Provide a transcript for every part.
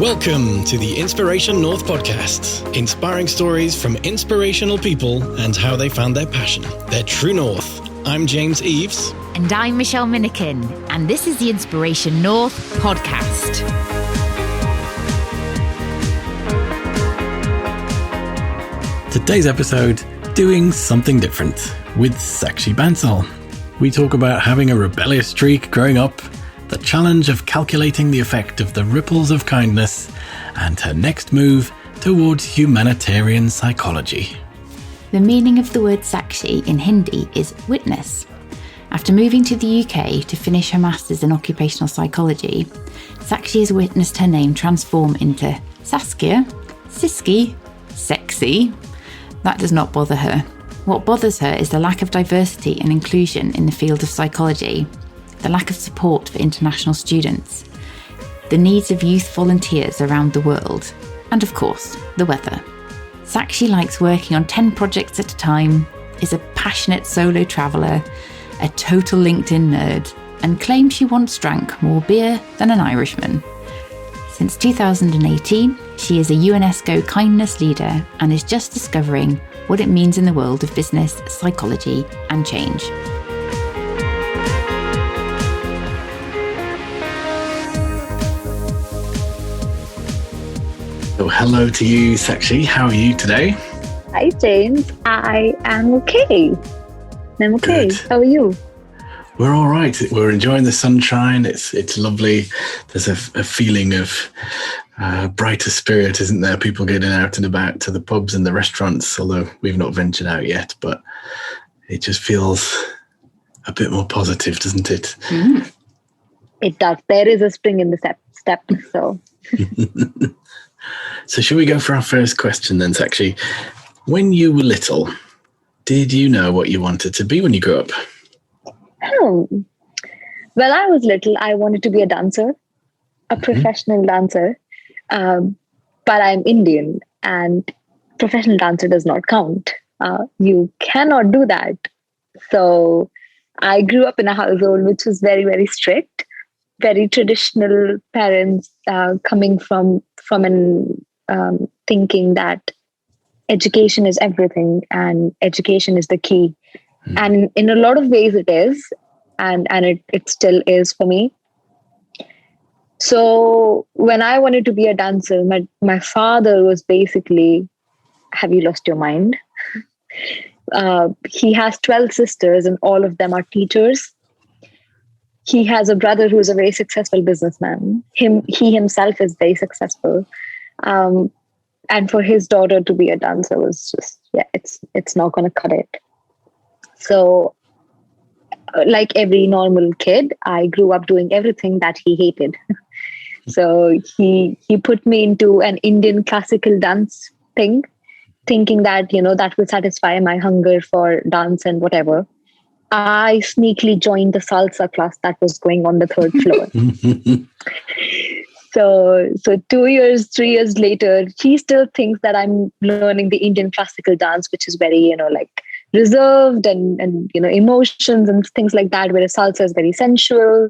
Welcome to the Inspiration North podcast, inspiring stories from inspirational people and how they found their passion, their true north. I'm James Eves. And I'm Michelle Minikin, and this is the Inspiration North podcast. Today's episode, Doing Something Different with Sakshi Bansal. We talk about having a rebellious streak growing up, the challenge of calculating the effect of the ripples of kindness, and her next move towards humanitarian psychology. The meaning of the word Sakshi in Hindi is witness. After moving to the UK to finish her Masters in Occupational Psychology, Sakshi has witnessed her name transform into Saskia, Siski, sexy. That does not bother her. What bothers her is the lack of diversity and inclusion in the field of psychology, the lack of support for international students, the needs of youth volunteers around the world, and of course, the weather. Sakshi likes working on 10 projects at a time, is a passionate solo traveller, a total LinkedIn nerd, and claims she once drank more beer than an Irishman. Since 2018, she is a UNESCO kindness leader and is just discovering what it means in the world of business, psychology, and change. So hello to you, Sakshi. How are you today? Hi, James. I am okay. Good. How are you? We're all right. We're enjoying the sunshine. It's lovely. There's a feeling of brighter spirit, isn't there? People getting out and about to the pubs and the restaurants, although we've not ventured out yet, but it just feels a bit more positive, doesn't it? Mm. It does. There is a spring in the step, so. So shall we go for our first question then, Sakshi? When you were little, did you know what you wanted to be when you grew up? Oh. Well, I was little. I wanted to be a dancer, a professional dancer. But I'm Indian and professional dancer does not count. You cannot do that. So I grew up in a household which was very, very strict, very traditional parents coming from an thinking that education is everything and education is the key. And in a lot of ways it is, and it still is for me. So when I wanted to be a dancer, my father was basically, have you lost your mind? He has 12 sisters and all of them are teachers. He has a brother who is a very successful businessman. He himself is very successful. And for his daughter to be a dancer was just, it's not going to cut it. So like every normal kid, I grew up doing everything that he hated. So he put me into an Indian classical dance thing, thinking that, that would satisfy my hunger for dance and whatever. I sneakily joined the salsa class that was going on the third floor. So 2 years, 3 years later, he still thinks that I'm learning the Indian classical dance, which is very, like reserved and emotions and things like that, whereas salsa is very sensual,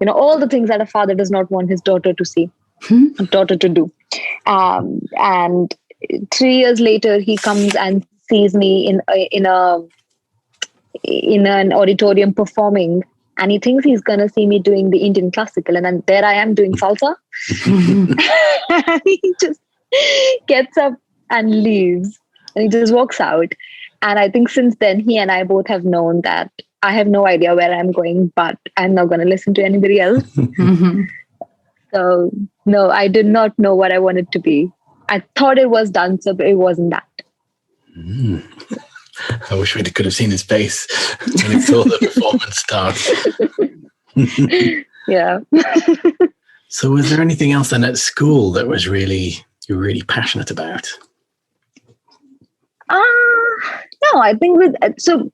all the things that a father does not want his daughter to see, daughter to do. And 3 years later, he comes and sees me in an auditorium performing, and he thinks he's going to see me doing the Indian classical. And then there I am doing salsa. And he just gets up and leaves and he just walks out. And I think since then, he and I both have known that I have no idea where I'm going, but I'm not going to listen to anybody else. So no, I did not know what I wanted to be. I thought it was dancer, but it wasn't that. I wish we could have seen his face when he saw the performance start. Yeah. So was there anything else then at school that was you were really passionate about? No, I think so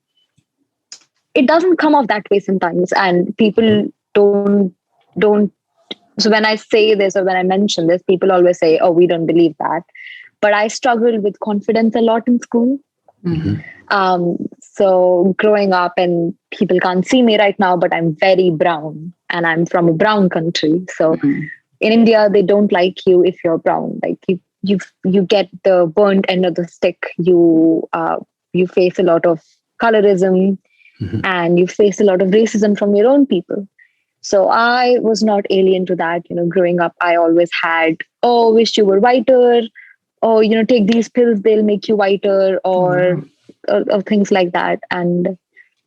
it doesn't come off that way sometimes, and people don't. So when I say this or when I mention this, people always say, "Oh, we don't believe that." But I struggled with confidence a lot in school. So growing up, and people can't see me right now, but I'm very brown and I'm from a brown country. So in India, they don't like you if you're brown. Like you get the burnt end of the stick. You face a lot of colorism, and you face a lot of racism from your own people. So I was not alien to that. Growing up, I always had, oh, wish you were whiter, or take these pills, they'll make you whiter, or things like that. And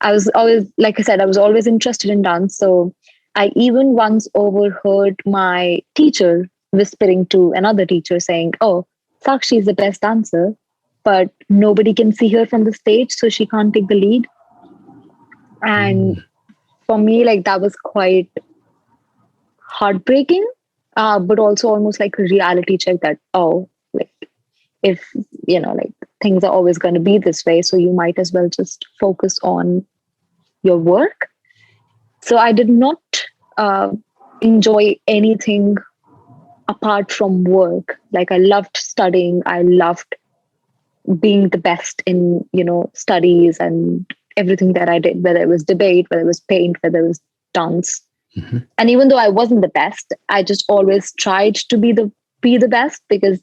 I was always, like I said, I was always interested in dance. So I even once overheard my teacher whispering to another teacher saying, oh, Sakshi is the best dancer, but nobody can see her from the stage, so she can't take the lead. And for me, like, that was quite heartbreaking, but also almost like a reality check that, oh, like, if, like, things are always going to be this way, so you might as well just focus on your work. So I did not enjoy anything apart from work. Like, I loved studying. I loved being the best in, studies and everything that I did, whether it was debate, whether it was paint, whether it was dance. And even though I wasn't the best, I just always tried to be the best, because,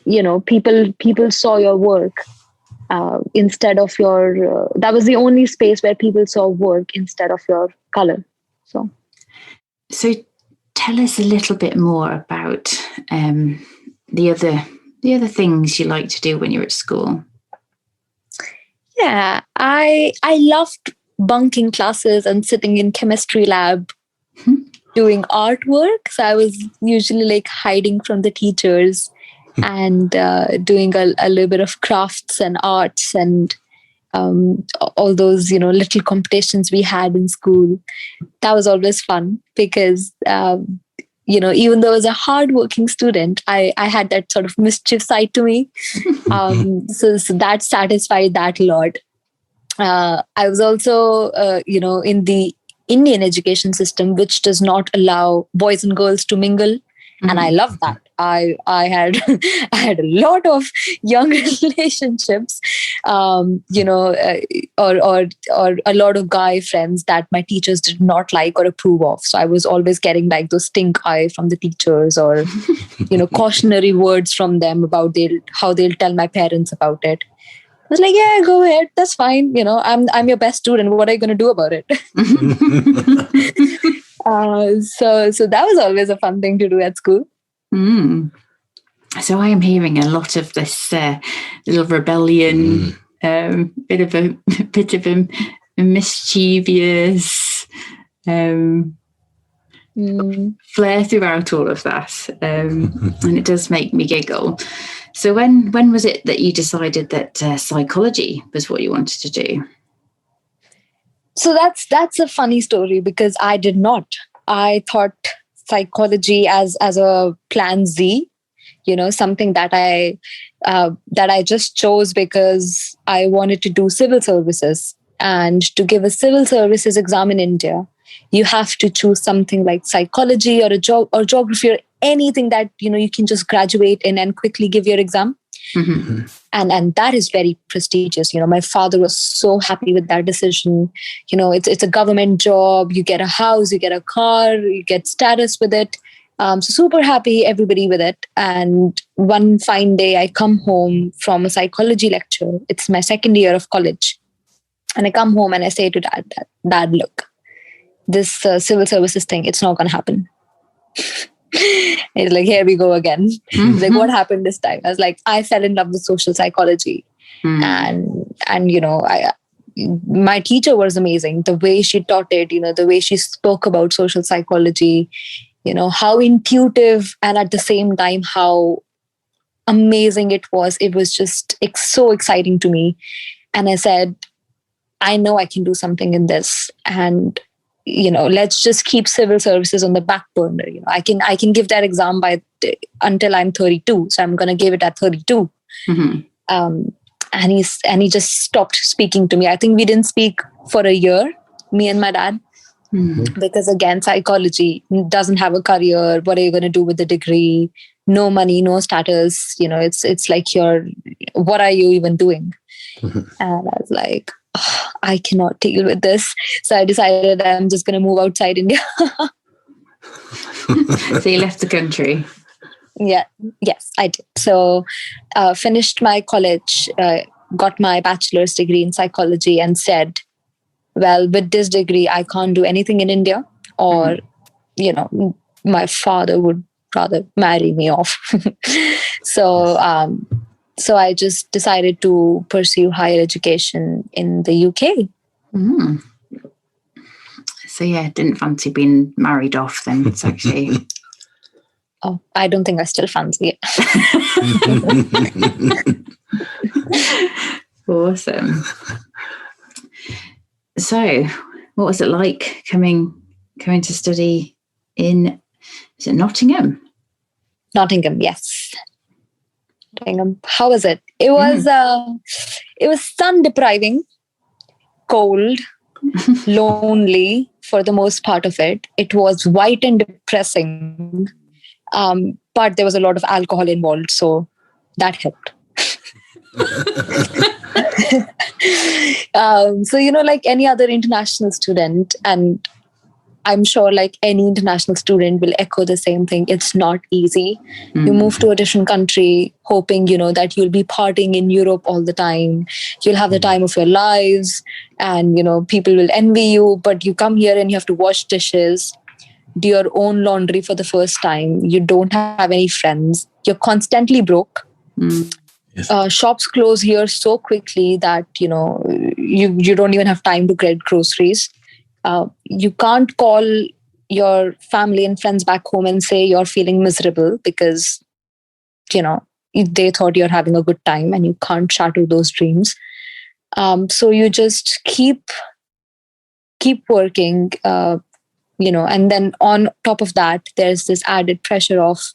people saw your work instead of your, that was the only space where people saw work instead of your color. So tell us a little bit more about the other things you like to do when you're at school. Yeah, I loved bunking classes and sitting in chemistry lab doing artwork. So I was usually like hiding from the teachers and doing a little bit of crafts and arts and all those, little competitions we had in school. That was always fun because, even though I was a hardworking student, I had that sort of mischief side to me. So that satisfied that a lot. I was also, in the Indian education system, which does not allow boys and girls to mingle. And I love that. I had I had a lot of young relationships, or a lot of guy friends that my teachers did not like or approve of. So I was always getting like those stink eye from the teachers, or cautionary words from them about how they'll tell my parents about it. I was like, yeah, go ahead, that's fine. I'm your best student. What are you going to do about it? So that was always a fun thing to do at school. So I am hearing a lot of this little rebellion, bit of a mischievous flair throughout all of that, and it does make me giggle. So when was it that you decided that psychology was what you wanted to do? So that's a funny story, because I did not. I thought psychology as a plan Z, something that I just chose because I wanted to do civil services. And to give a civil services exam in India, you have to choose something like psychology or geography or anything that you can just graduate in and quickly give your exam. And that is very prestigious. My father was so happy with that decision. It's a government job. You get a house, you get a car, you get status with it. So super happy, everybody with it. And one fine day, I come home from a psychology lecture. It's my second year of college. And I come home and I say to Dad, look, this civil services thing, it's not going to happen. It's like, here we go again. It's like, what happened this time? I was like, I fell in love with social psychology. And my teacher was amazing. The way she taught it, the way she spoke about social psychology, how intuitive, and at the same time, how amazing it was. It was just so exciting to me. And I said, I know I can do something in this. And let's just keep civil services on the back burner. I can give that exam until I'm 32. So I'm going to give it at 32. And he just stopped speaking to me. I think we didn't speak for a year, me and my dad, because again, psychology doesn't have a career. What are you going to do with the degree? No money, no status. It's like what are you even doing? And I was like, I cannot deal with this. So I decided I'm just going to move outside India. So you left the country. Yes, I did. So finished my college, got my bachelor's degree in psychology, and said, well, with this degree, I can't do anything in India, or, my father would rather marry me off. So I just decided to pursue higher education in the UK. Mm. So didn't fancy being married off then, it's actually. Oh, I don't think I still fancy it. Awesome. So, what was it like coming to study in, is it Nottingham? Nottingham, yes. Nottingham. How was it? It was sun depriving, cold, lonely for the most part of it. It was white and depressing. But there was a lot of alcohol involved, so that helped. So, like any other international student, and I'm sure like any international student will echo the same thing. It's not easy. You move to a different country hoping, that you'll be partying in Europe all the time. You'll have the time of your lives and, people will envy you, but you come here and you have to wash dishes, do your own laundry for the first time. You don't have any friends. You're constantly broke. Yes. Shops close here so quickly that, you don't even have time to get groceries. You can't call your family and friends back home and say you're feeling miserable because, they thought you're having a good time, and you can't shatter those dreams. So you just keep working, and then on top of that, there's this added pressure of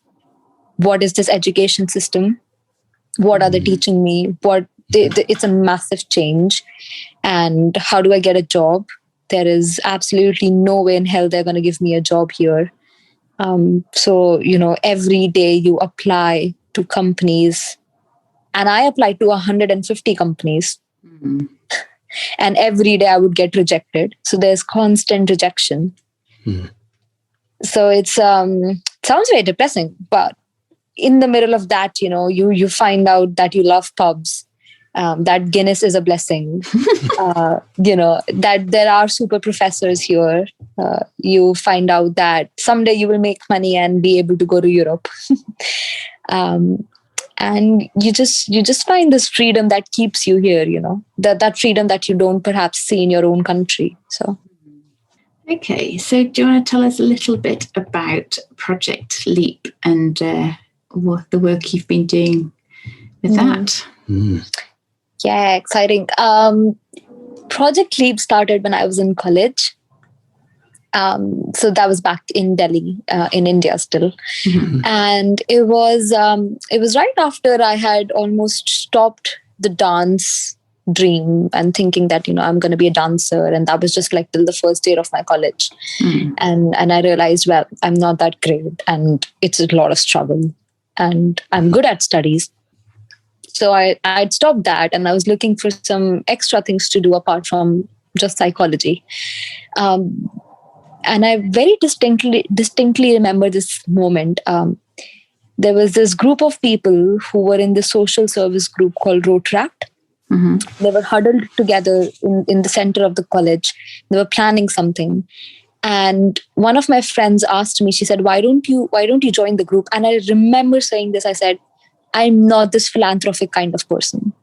what is this education system? What are they teaching me? It's a massive change. And how do I get a job? There is absolutely no way in hell they're going to give me a job here. So, every day you apply to companies, and I applied to 150 companies. And every day I would get rejected. So there's constant rejection. So it's sounds very depressing, but in the middle of that, you find out that you love pubs, that Guinness is a blessing, that there are super professors here. You find out that someday you will make money and be able to go to Europe. And you just find this freedom that keeps you here, that freedom that you don't perhaps see in your own country. So. Okay, so do you want to tell us a little bit about Project Leap and what the work you've been doing with that? Yeah, exciting. Project Leap started when I was in college. So that was back in Delhi, in India still. And it was right after I had almost stopped the dance dream and thinking that, I'm going to be a dancer. And that was just like till the first year of my college. And I realized, well, I'm not that great and it's a lot of struggle and I'm good at studies. So I'd stopped that and I was looking for some extra things to do apart from just psychology. And I very distinctly remember this moment. There was this group of people who were in the social service group called Rotaract. They were huddled together in the center of the college. They were planning something. And one of my friends asked me, she said, why don't you join the group? And I remember saying this, I said, I'm not this philanthropic kind of person.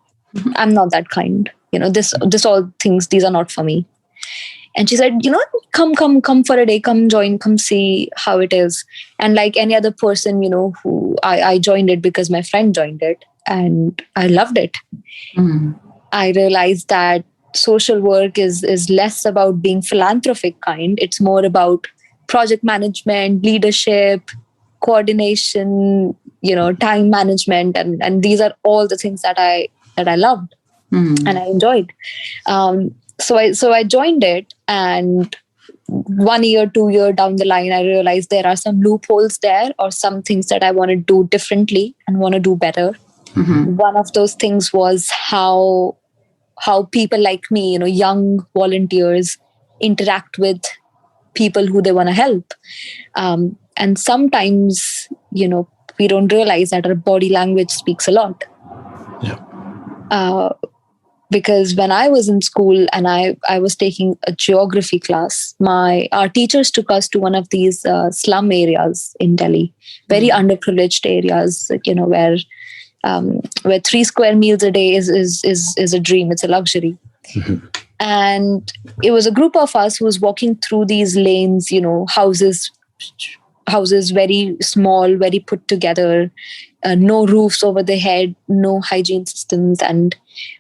I'm not that kind. This all things, these are not for me. And she said, come for a day, come join, come see how it is. And like any other person, who I joined it because my friend joined it and I loved it. I realized that social work is less about being philanthropic kind. It's more about project management, leadership, coordination, time management. And these are all the things that I loved and I enjoyed. So I joined it, and 1 year, 2 year down the line, I realized there are some loopholes there or some things that I want to do differently and want to do better. One of those things was how people like me, young volunteers interact with people who they want to help. And sometimes, we don't realize that our body language speaks a lot. Yeah. Because when I was in school and I was taking a geography class, our teachers took us to one of these slum areas in Delhi, very underprivileged areas, where 3 square meals a day is a dream. It's a luxury. Mm-hmm. And it was a group of us who was walking through these lanes, houses very small, very put together, no roofs over their head, no hygiene systems, and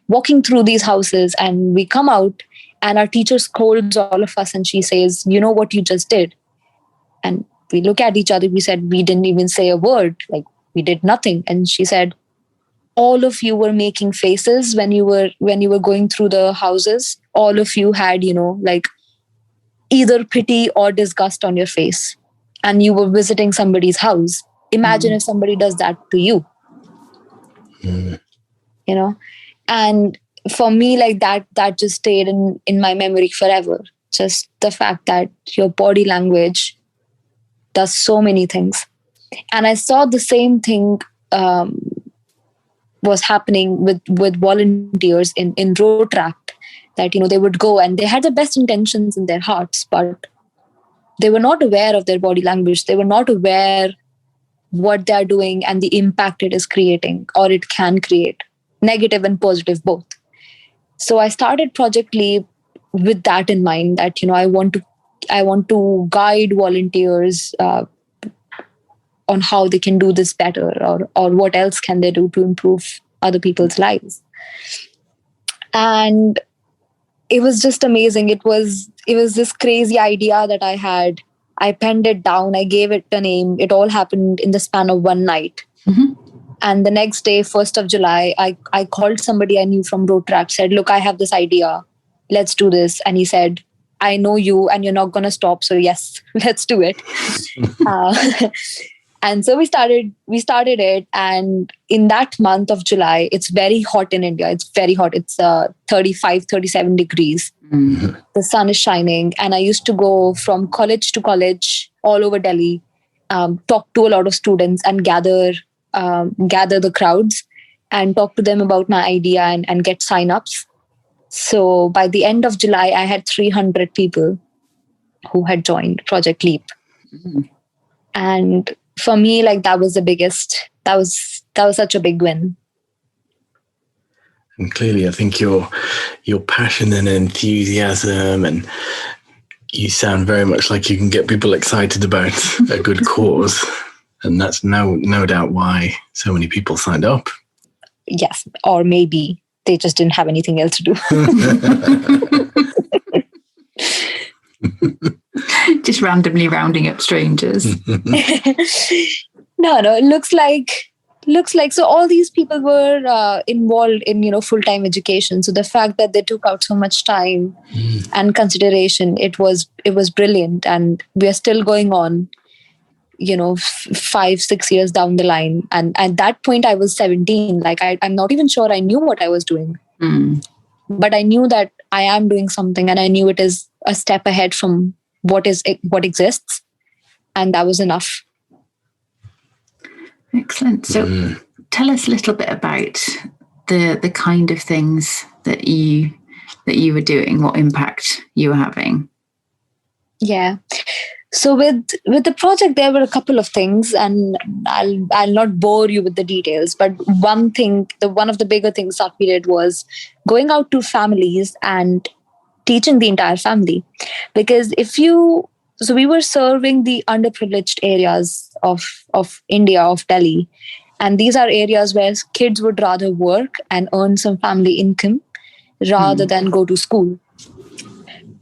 walking through these houses. And we come out and our teacher scolds all of us and she says, "You know what you just did?" And we look at each other. We said, "We didn't even say a word. Like, we did nothing." And she said, "All of you were making faces when you were going through the houses. All of you had, like either pity or disgust on your face. And you were visiting somebody's house. Imagine if somebody does that to you." And for me, like that just stayed in my memory forever. Just the fact that your body language does so many things. And I saw the same thing was happening with volunteers in road tract, that they would go and they had the best intentions in their hearts, but they were not aware of their body language. They were not aware what they're doing and the impact it is creating, or it can create, negative and positive both. So I started Project Leap with that in mind, that I want to guide volunteers on how they can do this better, or what else can they do to improve other people's lives. And it was just amazing. It was this crazy idea that I had. I penned it down. I gave it a name. It all happened in the span of one night. Mm-hmm. And the next day, 1st of July, I called somebody I knew from road track, said, "Look, I have this idea. Let's do this." And he said, "I know you and you're not going to stop. So yes, let's do it." And so we started it. And in that month of July, it's very hot in India. It's very hot. It's 35, 37 degrees. Mm-hmm. The sun is shining. And I used to go from college to college all over Delhi, talk to a lot of students and gather the crowds and talk to them about my idea and get sign-ups. So by the end of July, I had 300 people who had joined Project Leap. Mm-hmm. And for me, like, that was the biggest, that was such a big win. And clearly, I think your passion and enthusiasm, and you sound very much like you can get people excited about a good cause. And that's no doubt why so many people signed up. Yes, or maybe they just didn't have anything else to do. Just randomly rounding up strangers. No, it looks like so all these people were involved in full-time education. So the fact that they took out so much time and consideration, it was brilliant. And we are still going on 5-6 years down the line. And at that point I was 17. Like, I'm not even sure I knew what I was doing. But I knew that I am doing something, and I knew it is a step ahead from what exists. And that was enough. Excellent. So tell us a little bit about the kind of things that you were doing, what impact you were having. Yeah. So with the project, there were a couple of things, and I'll not bore you with the details. But one of the bigger things that we did was going out to families and teaching the entire family. Because so we were serving the underprivileged areas of India, of Delhi. And these are areas where kids would rather work and earn some family income rather than go to school.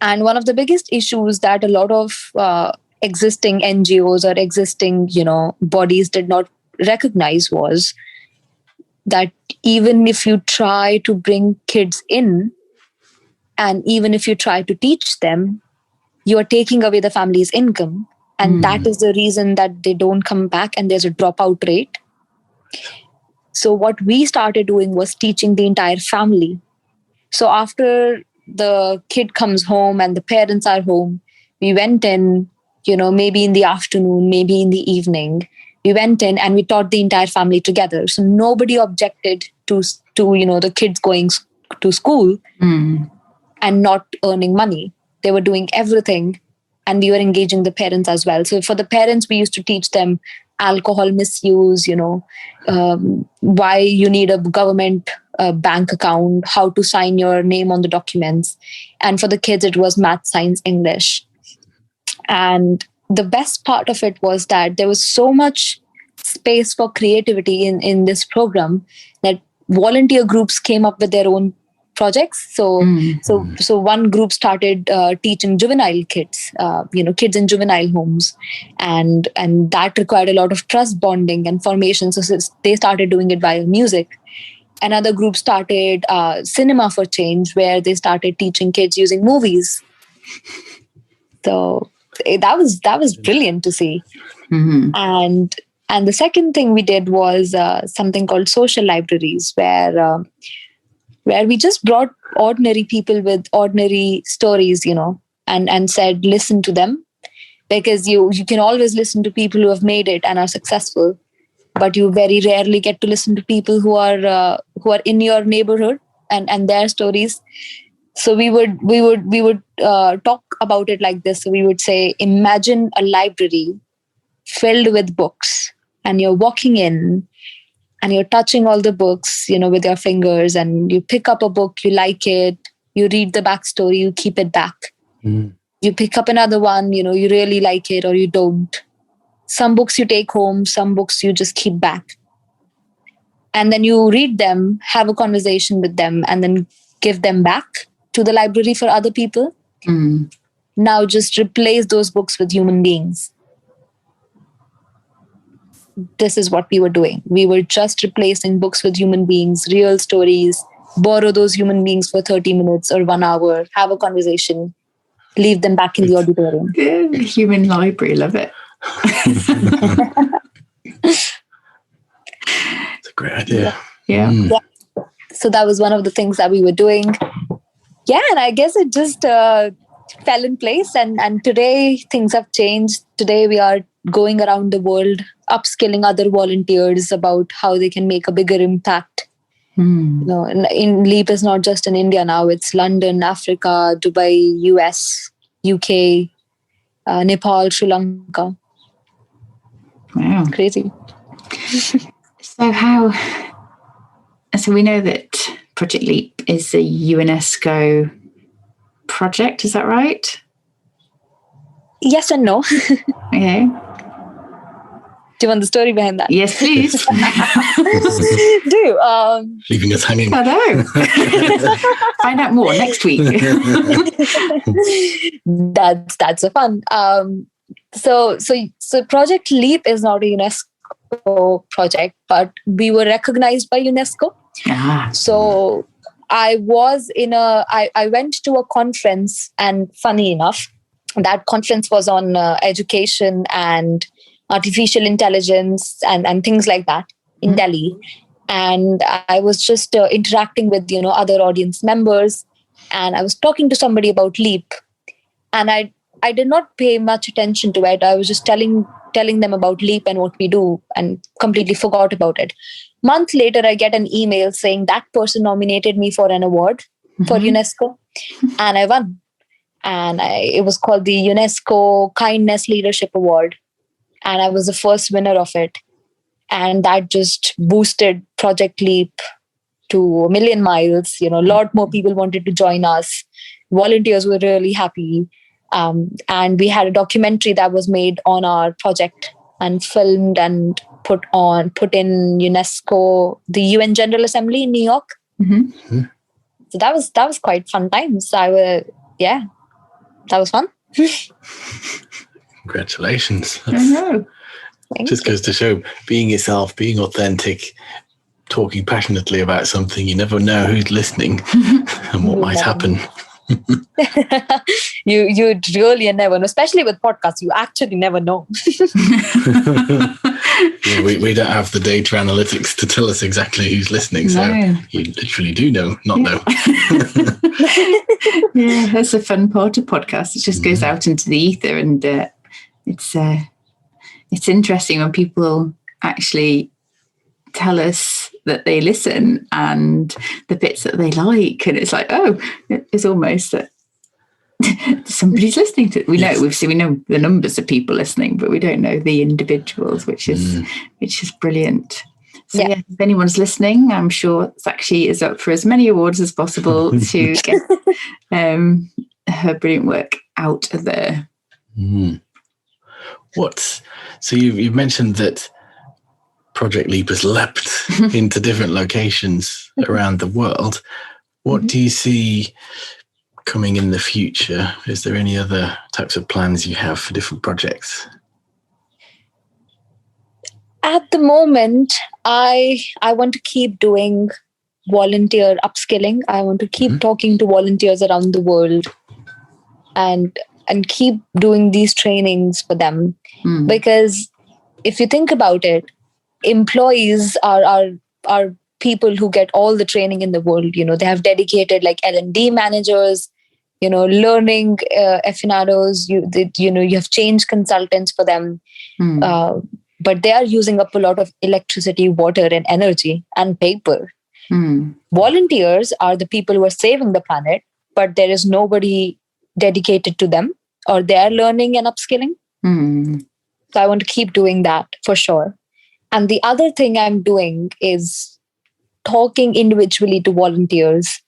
And one of the biggest issues that a lot of existing NGOs or existing, bodies did not recognize was that even if you try to bring kids in, and even if you try to teach them, you are taking away the family's income. And that is the reason that they don't come back, and there's a dropout rate. So what we started doing was teaching the entire family. So after the kid comes home and the parents are home, we went in, maybe in the afternoon, maybe in the evening. We went in and we taught the entire family together. So nobody objected to the kids going to school and not earning money. They were doing everything, and we were engaging the parents as well. So for the parents, we used to teach them alcohol misuse, why you need a government bank account, how to sign your name on the documents. And for the kids, it was math, science, English. And the best part of it was that there was so much space for creativity in this program that volunteer groups came up with their own projects. So one group started teaching juvenile kids, kids in juvenile homes, and that required a lot of trust bonding and formation. So they started doing it via music. Another group started Cinema for Change, where they started teaching kids using movies. So that was brilliant to see. And the second thing we did was something called social libraries, where we just brought ordinary people with ordinary stories, and said, listen to them, because you can always listen to people who have made it and are successful, but you very rarely get to listen to people who are in your neighborhood and their stories. So we would talk about it like this. So we would say, imagine a library filled with books, and you're walking in and you're touching all the books, with your fingers, and you pick up a book, you like it, you read the backstory, you keep it back. You pick up another one, you really like it or you don't. Some books you take home, some books you just keep back. And then you read them, have a conversation with them, and then give them back to the library for other people. Now just replace those books with human beings. This is what we were doing. We were just replacing books with human beings, real stories, borrow those human beings for 30 minutes or 1 hour, have a conversation, leave them back in the auditorium. Good. Human library, love it. It's a great idea. Yeah. So that was one of the things that we were doing. Yeah, and I guess it just fell in place. And today things have changed. Today we are going around the world, upskilling other volunteers about how they can make a bigger impact. In LEAP is not just in India now, it's London, Africa, Dubai, US, UK, Nepal, Sri Lanka. Wow. Crazy. So we know that Project LEAP is a UNESCO project, is that right? Yes and no. Okay. Do you want the story behind that? Yes, please. Do. Leaving us hanging. I know. Find out more next week. That's a fun. So Project LEAP is not a UNESCO project, but we were recognized by UNESCO. So I went to a conference, and funny enough, that conference was on education and artificial intelligence and things like that in Delhi. And I was just interacting with, other audience members, and I was talking to somebody about LEAP, and I did not pay much attention to it. I was just telling them about LEAP and what we do, and completely forgot about it. Month later, I get an email saying that person nominated me for an award for UNESCO, and I won. And it was called the UNESCO Kindness Leadership Award. And I was the first winner of it. And that just boosted Project LEAP to 1 million miles. A lot more people wanted to join us. Volunteers were really happy. And we had a documentary that was made on our project and filmed and put in UNESCO, the UN General Assembly in New York. So that was quite fun times. That was fun. Congratulations. I know. Just goes to show, being yourself, being authentic, talking passionately about something, you never know who's listening and what might happen. You really never know, especially with podcasts. You actually never know. We don't have the data analytics to tell us exactly who's listening, so you literally do not know. Yeah, that's the fun part of podcasts. It just goes out into the ether, and it's interesting when people actually tell us that they listen and the bits that they like, and it's like, oh, it's almost that somebody's listening to it. We know we know the numbers of people listening, but we don't know the individuals, which is brilliant. So yeah, if anyone's listening, I'm sure Sakshi is up for as many awards as possible to get her brilliant work out there. So you've mentioned that Project Leap has leapt into different locations around the world. What do you see coming in the future? Is there any other types of plans you have for different projects? At the moment, I want to keep doing volunteer upskilling. I want to keep talking to volunteers around the world and keep doing these trainings for them. Because if you think about it, employees are people who get all the training in the world. You know, they have dedicated like L&D managers, you know, learning aficionados. You have change consultants for them. But they are using up a lot of electricity, water, and energy and paper. Volunteers are the people who are saving the planet, but there is nobody dedicated to them, or they are learning and upskilling. So I want to keep doing that for sure. And the other thing I'm doing is talking individually to volunteers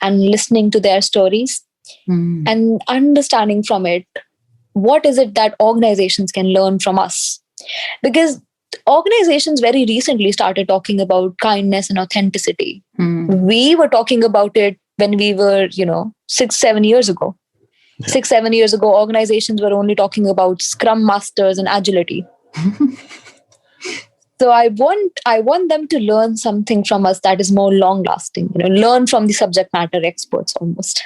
and listening to their stories and understanding from it, what is it that organizations can learn from us? Because organizations very recently started talking about kindness and authenticity. We were talking about it when we were, 6-7 years ago. 6-7 years ago, organizations were only talking about Scrum Masters and agility. So I want them to learn something from us that is more long lasting, learn from the subject matter experts almost.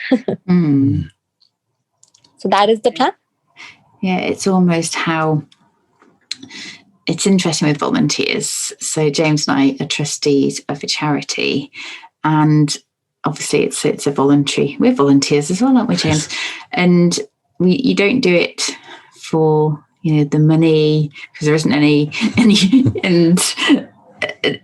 So that is the plan. Yeah, it's almost how it's interesting with volunteers. So James and I are trustees of a charity, and obviously it's a voluntary. We're volunteers as well, aren't we, James? And you don't do it for the money, because there isn't any, and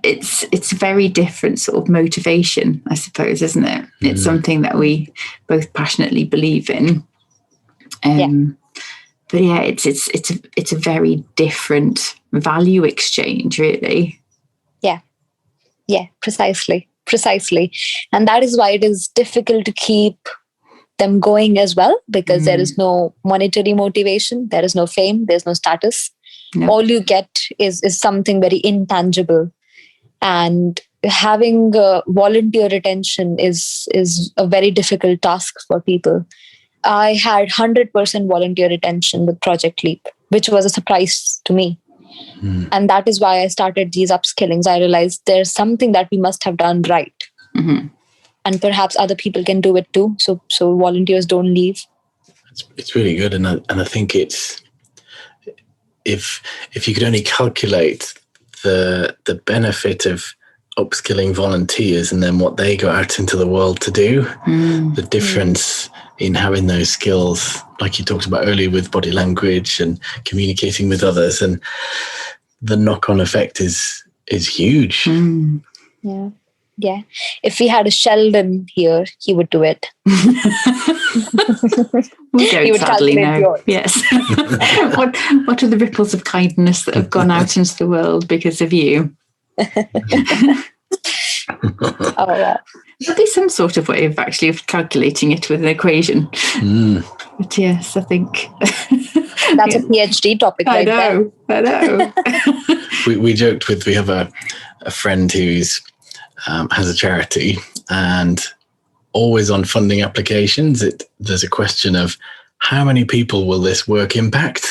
it's a very different sort of motivation, I suppose, isn't it? It's something that we both passionately believe in. But yeah, it's a very different value exchange, really. Yeah, precisely. And that is why it is difficult to keep them going as well, because there is no monetary motivation, there is no fame, there's no status. No. All you get is something very intangible. And having volunteer retention is a very difficult task for people. I had 100% volunteer retention with Project Leap, which was a surprise to me. And that is why I started these upskillings. I realized there's something that we must have done right. And perhaps other people can do it too. So volunteers don't leave. It's really good. And I think it's, if you could only calculate the benefit of upskilling volunteers and then what they go out into the world to do, the difference in having those skills, like you talked about earlier with body language and communicating with others, and the knock-on effect is huge. Yeah. If we had a Sheldon here, he would do it. We don't sadly know. Yes. What are the ripples of kindness that have gone out into the world because of you? There'll be some sort of way of actually calculating it with an equation. But yes, I think that's a PhD topic. I know. We joked we have a friend who's has a charity, and always on funding applications, there's a question of how many people will this work impact?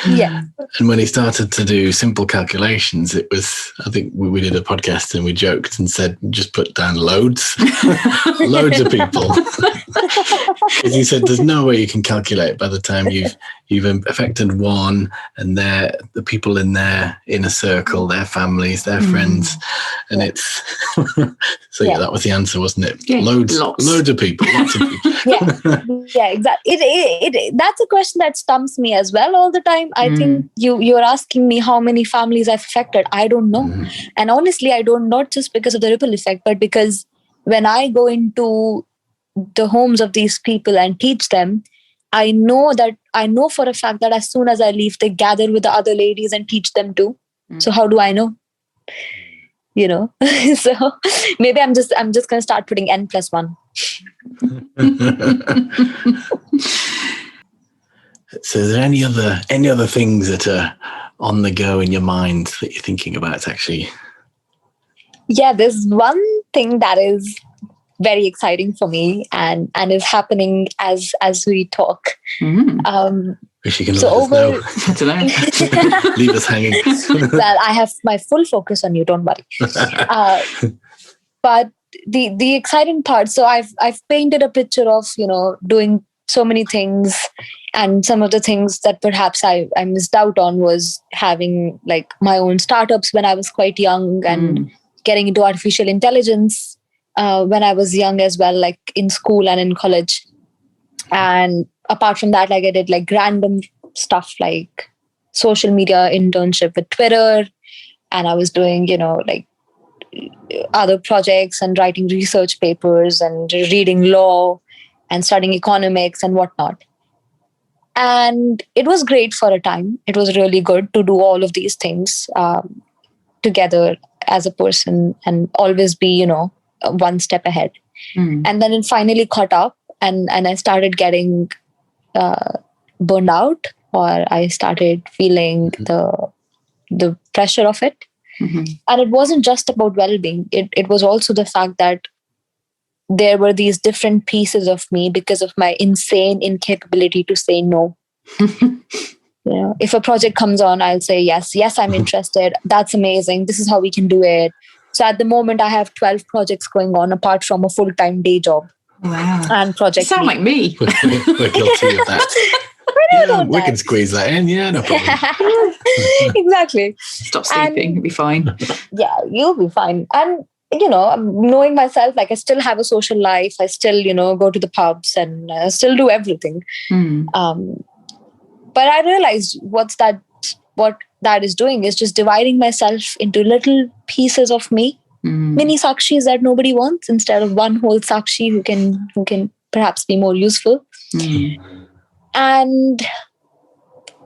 Yeah. And when he started to do simple calculations, it was, I think we did a podcast and we joked and said, just put down loads of people. Because he said, there's no way you can calculate by the time you've affected one, and they're the people in their inner circle, their families, their friends. And it's, so yeah, that was the answer, wasn't it? Yeah, loads of people, lots of people. Yeah, exactly. That's a question that stumps me as well all the time. time, I think you're asking me how many families I've affected. I don't know. And honestly, I don't, not just because of the ripple effect, but because when I go into the homes of these people and teach them, I know for a fact that as soon as I leave, they gather with the other ladies and teach them too. So how do I know? You know, so maybe I'm just going to start putting N+1. So is there any other things that are on the go in your mind that you're thinking about actually? Yeah, there's one thing that is very exciting for me and is happening as we talk. Wish you can let us know. I don't know. Leave us hanging. Well, I have my full focus on you, don't worry. But the exciting part, so I've painted a picture of, you know, doing so many things, and some of the things that perhaps I missed out on was having like my own startups when I was quite young, and getting into artificial intelligence when I was young as well, like in school and in college. And apart from that, like I did like random stuff like social media internship with Twitter, and I was doing, you know, like other projects and writing research papers and reading law and studying economics and whatnot. And it was great for a time. It was really good to do all of these things together as a person and always be, you know, one step ahead. And then it finally caught up, and I started getting burned out, or I started feeling the pressure of it. And it wasn't just about well-being. It was also the fact that there were these different pieces of me because of my insane incapability to say no. You know, if a project comes on, I'll say yes, I'm interested. That's amazing. This is how we can do it. So at the moment, I have 12 projects going on apart from a full-time day job. Wow. And project. You sound like me. We're guilty of that. We can squeeze that in. Yeah, no problem. Exactly. Stop sleeping. It'll be fine. Yeah, you'll be fine. And, you know, knowing myself, like I still have a social life. I still, you know, go to the pubs and still do everything. But I realized what that is doing is just dividing myself into little pieces of me, mini Sakshis that nobody wants, instead of one whole Sakshi who can perhaps be more useful. And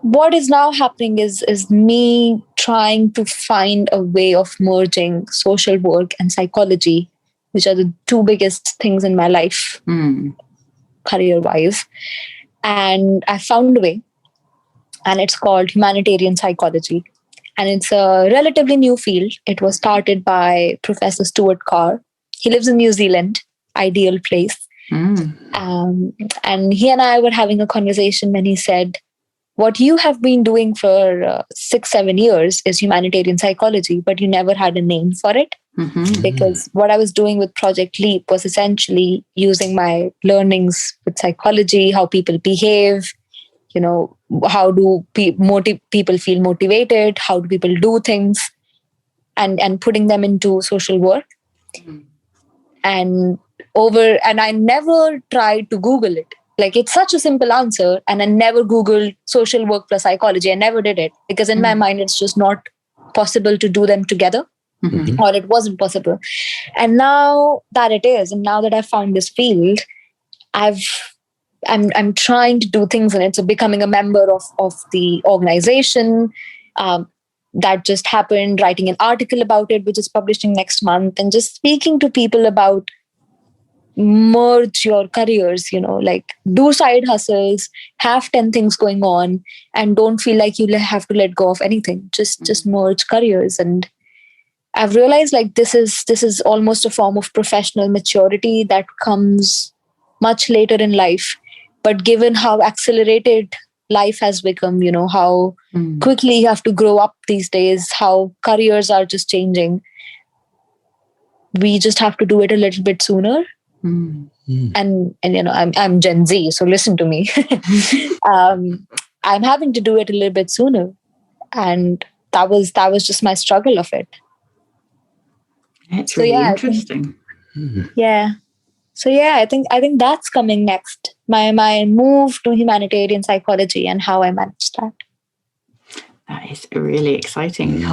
what is now happening is me trying to find a way of merging social work and psychology, which are the two biggest things in my life, career-wise. And I found a way, and it's called humanitarian psychology. And it's a relatively new field. It was started by Professor Stuart Carr. He lives in New Zealand, ideal place. And he and I were having a conversation when he said, what you have been doing for 6-7 years is humanitarian psychology, but you never had a name for it. Because what I was doing with Project Leap was essentially using my learnings with psychology, how people behave, you know, how do people feel motivated, how do people do things, and putting them into social work. And I never tried to Google it. Like, it's such a simple answer, and I never Googled social work plus psychology. I never did it because in my mind, it's just not possible to do them together, or it wasn't possible. And now that it is, and now that I've found this field, I'm trying to do things in it. So becoming a member of the organization that just happened, writing an article about it, which is publishing next month, and just speaking to people about merge your careers, you know, like do side hustles, have 10 things going on, and don't feel like you have to let go of anything. Just merge careers. And I've realized like this is almost a form of professional maturity that comes much later in life. But given how accelerated life has become, you know, how quickly you have to grow up these days, how careers are just changing, we just have to do it a little bit sooner. And you know, I'm Gen Z, so listen to me. I'm having to do it a little bit sooner, and that was just my struggle of it. It's really interesting. I think that's coming next. My move to humanitarian psychology and how I manage that. That is really exciting.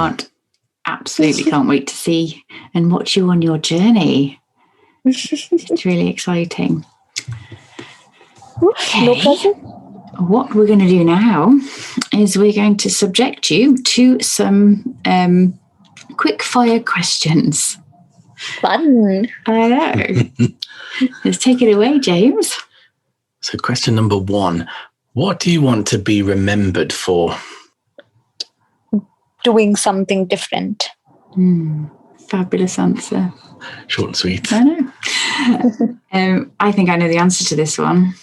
Absolutely can't wait to see and watch you on your journey. It's really exciting. Okay. No pressure. What we're going to do now is we're going to subject you to some quick fire questions. Fun. I know. Let's take it away, James. So question number 1, what do you want to be remembered for? Doing something different. Fabulous answer. Short and sweet. I know. I think I know the answer to this one.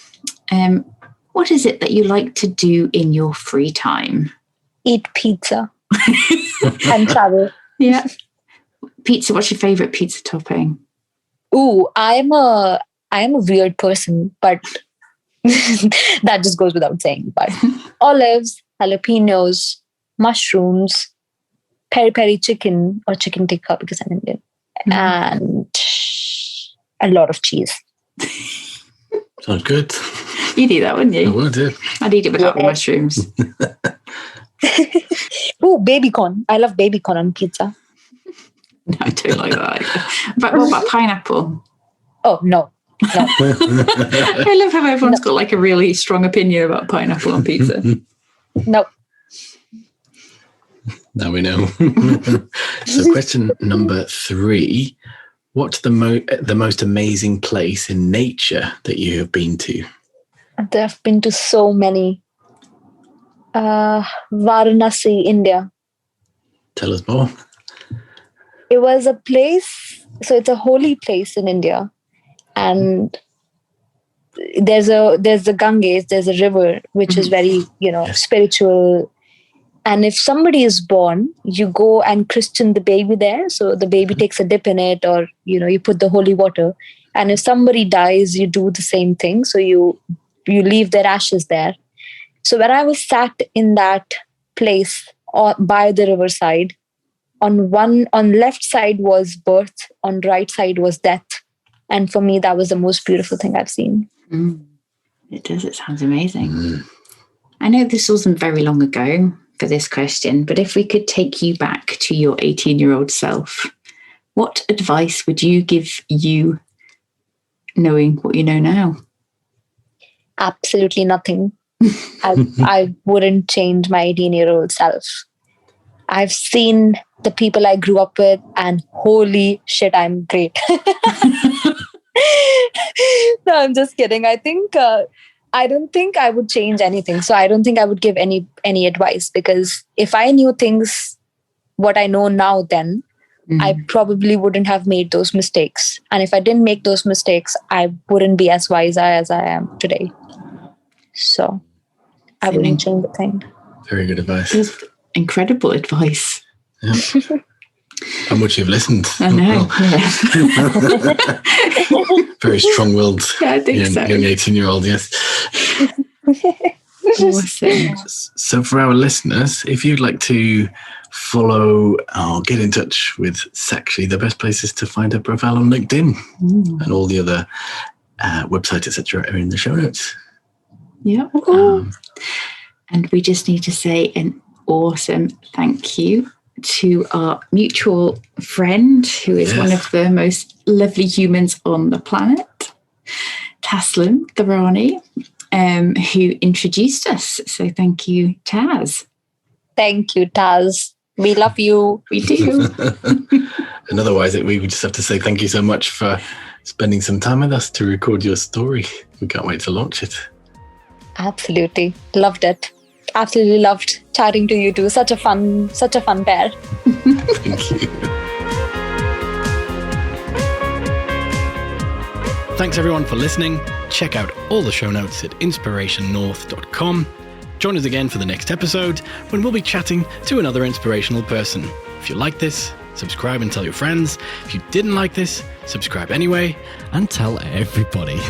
What is it that you like to do in your free time? Eat pizza and travel. Yeah. Pizza, what's your favourite pizza topping? Ooh, I am a weird person, but that just goes without saying. But olives, jalapenos, mushrooms, peri-peri chicken or chicken tikka because I'm Indian, and a lot of cheese. Sounds good. You'd eat that, wouldn't you? I would, yeah. I'd eat it without the mushrooms. Ooh, baby corn. I love baby corn on pizza. No, I don't like that either. But what about pineapple? Oh, no. I love how everyone's got like a really strong opinion about pineapple on pizza. No. Now we know. So question number 3, what's the most amazing place in nature that you have been to? I've been to so many. Varanasi, India. Tell us more. It was a place, so it's a holy place in India. And there's the Ganges, there's a river, which is very, spiritual. And if somebody is born, you go and christen the baby there. So the baby takes a dip in it, or, you put the holy water. And if somebody dies, you do the same thing. So you leave their ashes there. So when I was sat in that place by the riverside, on left side was birth, on right side was death. And for me, that was the most beautiful thing I've seen. It does. It sounds amazing. I know this wasn't very long ago for this question, but if we could take you back to your 18-year-old self, what advice would you give you knowing what you know now? Absolutely nothing. I wouldn't change my 18-year-old self. I've seen the people I grew up with, and holy shit, I'm great. No, I'm just kidding. I don't think I would change anything. So I don't think I would give any advice, because if I knew things what I know now then, I probably wouldn't have made those mistakes. And if I didn't make those mistakes, I wouldn't be as wise as I am today. So I wouldn't change a thing. Very good advice. That's incredible advice. Yeah. How much you've listened. I know. Yeah. Very strong-willed I think so. young 18-year-old, yes. Awesome. So for our listeners, if you'd like to follow or get in touch with Sakshi, the best place is to find her profile on LinkedIn, and all the other websites, etc., are in the show notes. Yeah. And we just need to say an awesome thank you to our mutual friend, who is one of the most lovely humans on the planet, Taslim Tharani, who introduced us. So thank you, Taz. Thank you, Taz. We love you. We do. And otherwise, we would just have to say thank you so much for spending some time with us to record your story. We can't wait to launch it. Absolutely. Loved it. Absolutely loved chatting to you two. Such a fun pair. Thank you. Thanks everyone for listening. Check out all the show notes at inspirationnorth.com. Join us again for the next episode, when we'll be chatting to another inspirational person. If you like this, subscribe and tell your friends. If you didn't like this, subscribe anyway and tell everybody.